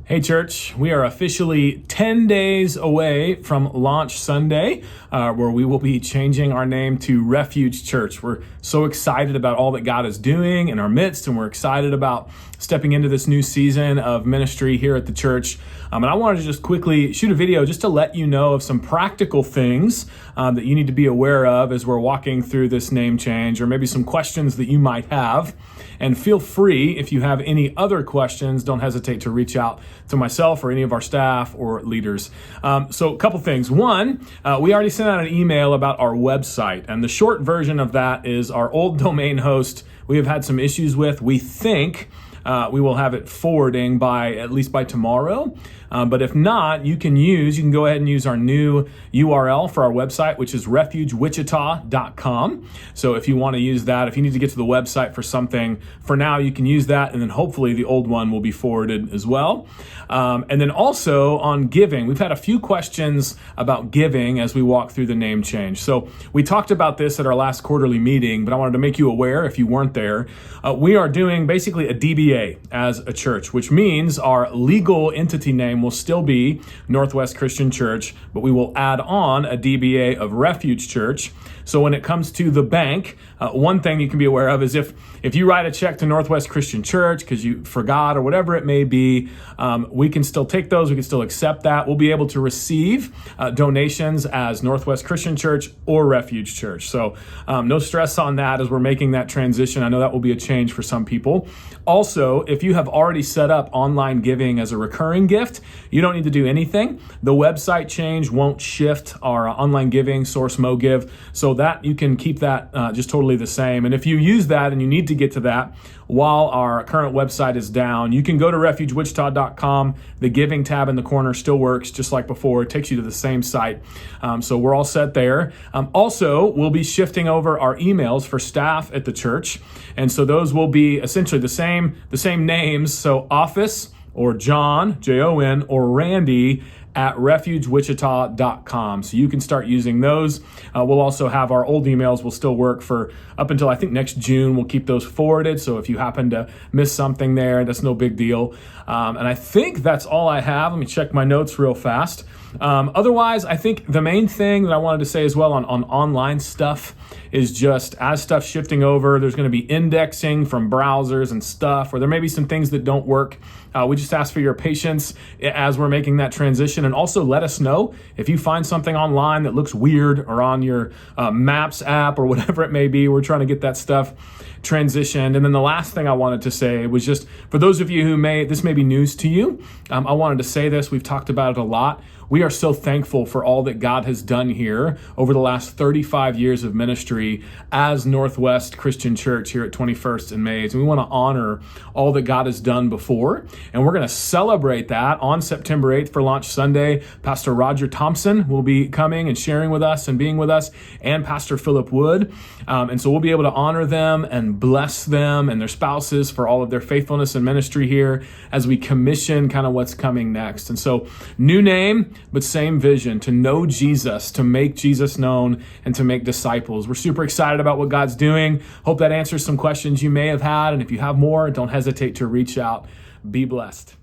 Hey church, we are officially 10 days away from launch Sunday, where we will be changing our name to Refuge Church. We're so excited about all that God is doing in our midst, and we're excited about stepping into this new season of ministry here at the church. And I wanted to just quickly shoot a video just to let you know of some practical things that you need to be aware of as we're walking through this name change, or maybe some questions that you might have. And feel free, if you have any other questions, don't hesitate to reach out to myself or any of our staff or leaders. So a couple things. One, we already sent out an email about our website, and the short version of that is our old domain host we have had some issues with. We think we will have it forwarding at least by tomorrow. But if not, you can go ahead and use our new URL for our website, which is refugewichita.com. So if you want to use that, if you need to get to the website for something, for now you can use that, and then hopefully the old one will be forwarded as well. And then also on giving, we've had a few questions about giving as we walk through the name change. So we talked about this at our last quarterly meeting, but I wanted to make you aware if you weren't there. We are doing basically a DBA as a church, which means our legal entity name will still be Northwest Christian Church, but we will add on a DBA of Refuge Church. So when it comes to the bank, one thing you can be aware of is if you write a check to Northwest Christian Church because you forgot or whatever it may be, we can still take those. We can still accept that. We'll be able to receive donations as Northwest Christian Church or Refuge Church. So no stress on that as we're making that transition. I know that will be a change for some people. Also, if you have already set up online giving as a recurring gift, you don't need to do anything. The website change won't shift our online giving source MoGive, so that you can keep that just totally the same. And if you use that and you need to get to that while our current website is down, you can go to refugewichita.com. The giving tab in the corner still works just like before. It takes you to the same site. So we're all set there. Also, we'll be shifting over our emails for staff at the church. And so those will be essentially the same names. So office or John, Jon, or Randy at refugewichita.com. So you can start using those. We'll also have our old emails will still work for up until I think next June. We'll keep those forwarded. So if you happen to miss something there, that's no big deal. And I think that's all I have. Let me check my notes real fast. Otherwise, I think the main thing that I wanted to say as well on online stuff is just as stuff shifting over, there's going to be indexing from browsers and stuff, or there may be some things that don't work. We just ask for your patience as we're making that transition, and also let us know if you find something online that looks weird or on your Maps app or whatever it may be. We're trying to get that stuff transitioned. And then the last thing I wanted to say was just for those of you who this may be news to you, I wanted to say this. We've talked about it a lot. We are so thankful for all that God has done here over the last 35 years of ministry as Northwest Christian Church here at 21st and Mays. And we want to honor all that God has done before. And we're going to celebrate that on September 8th for Launch Sunday. Pastor Roger Thompson will be coming and sharing with us and being with us, and Pastor Philip Wood. And so we'll be able to honor them and bless them and their spouses for all of their faithfulness and ministry here as we commission kind of what's coming next. And so new name, but same vision, to know Jesus, to make Jesus known, and to make disciples. We're super excited about what God's doing. Hope that answers some questions you may have had. And if you have more, don't hesitate to reach out. Be blessed.